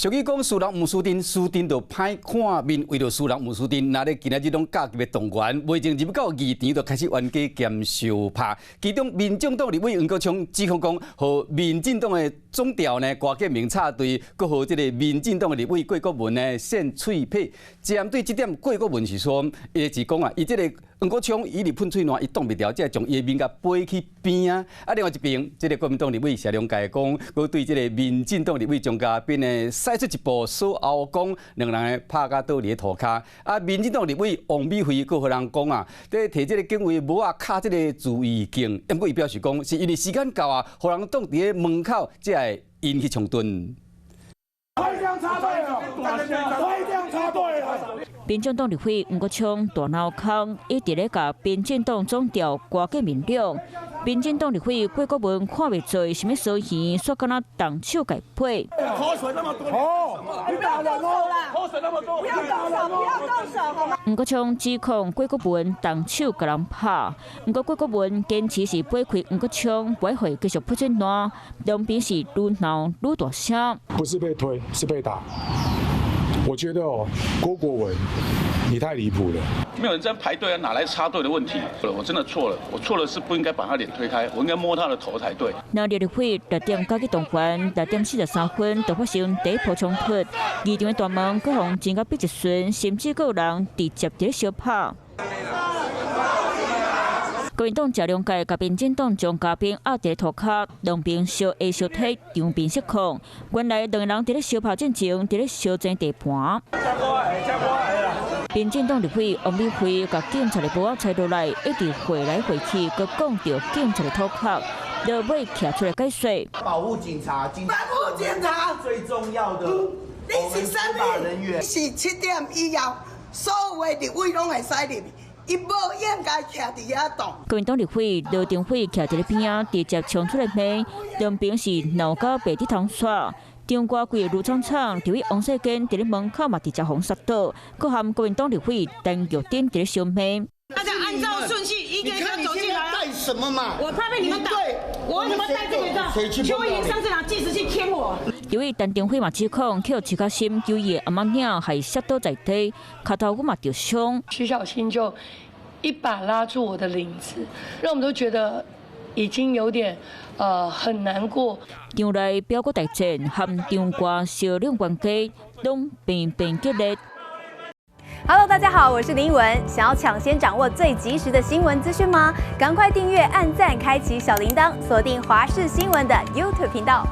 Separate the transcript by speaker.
Speaker 1: 俗语讲，输人毋输阵，输阵就歹看面。为着输人毋输阵，那咧今仔日拢加级的动员，未前入到议场就开始冤家兼相拍。其中，民众党立委黄国昌指控讲，和民进党的总调呢郭建明插队，佮和这个民进党的立委郭国文呢献喙皮。针对这点，郭国文是说，伊是讲啊，伊这个黄国昌伊伫喷喙烂，伊挡袂牢，才将伊的面甲背去边啊。啊，另外一边，这个国民党立委谢良介讲，佮对这个民进党立委张嘉宾呢使出一步锁后攻，两人拍甲倒伫涂骹。啊，民进党立委王美惠佮互人讲啊，在摕这个警卫帽啊卡这个注意镜，不过伊表示讲，是因为时间到啊，互人挡伫个门口，才会引起冲突。
Speaker 2: 推这样插队了，推这样插队了。
Speaker 3: 民进党立委黄国昌大闹空，一直咧甲民进党总调瓜建民调。民进党立委郭国文看袂做什么所言，煞敢若动手解配。
Speaker 2: 口水那么多，你打人哦！口水那么多，不要动手，不要动手，好吗？
Speaker 3: 黄国昌指控郭国文动手甲人拍，不过郭国文坚持是背开黄国昌，不会继续喷水烂，两边是愈闹愈大声。
Speaker 4: 不是被推，是被打。我觉得郭国文，你太离谱了。
Speaker 5: 没有人在排队啊，哪来插队的问题？我真的错了，我错了是不应该把他脸推开，我应该摸他的头才对。
Speaker 3: 那立委6点9级动员，6点43分就发生第一波冲突，议场的大门各方争到逼一瞬，甚至有人直接伫咧相拍。国民党谢良介甲民进党张嘉宾压伫涂骹，两边相下相踢，场面失控。原来两个人伫咧相拍进前，伫咧相争地盘。民进党立委王美惠甲警察的帽仔拆落来，一直回来回去，佮讲到警察的涂骹，落尾徛出来解说。
Speaker 6: 保护警察，
Speaker 2: 保护警察
Speaker 6: 最重要的。
Speaker 2: 你是什么人员？是7点以后，所有的立委拢会使入去。伊无应该徛伫遐动。
Speaker 3: 国民党立委罗定辉徛伫咧边仔，直接冲出来骂，两边是闹到白地通刷。张瓜贵卢厂厂，立委王世坚伫咧门口嘛直接封杀倒，佮含国民党立委陈玉珍伫咧相骂。
Speaker 7: 大家按照顺序一个一个走进来。
Speaker 6: 带什么嘛？
Speaker 7: 我怕被你们打。我为什么带这个照？邱莹上次拿计时器添我。
Speaker 3: 立委陈定辉嘛指控，扣徐嘉欣9月阿妈囝还摔倒在地，脚头骨嘛受伤。
Speaker 8: 徐小新就一把拉住我的领子，让我们都觉得已经有点很难过。
Speaker 3: 场内表哥大战，含张瓜小两关家拢频频激烈。
Speaker 9: Hello， 大家好，我是林依文。想要抢先掌握最及时的新闻资讯吗？赶快订阅、按赞、开启小铃铛，锁定华视新闻的 YouTube 频道。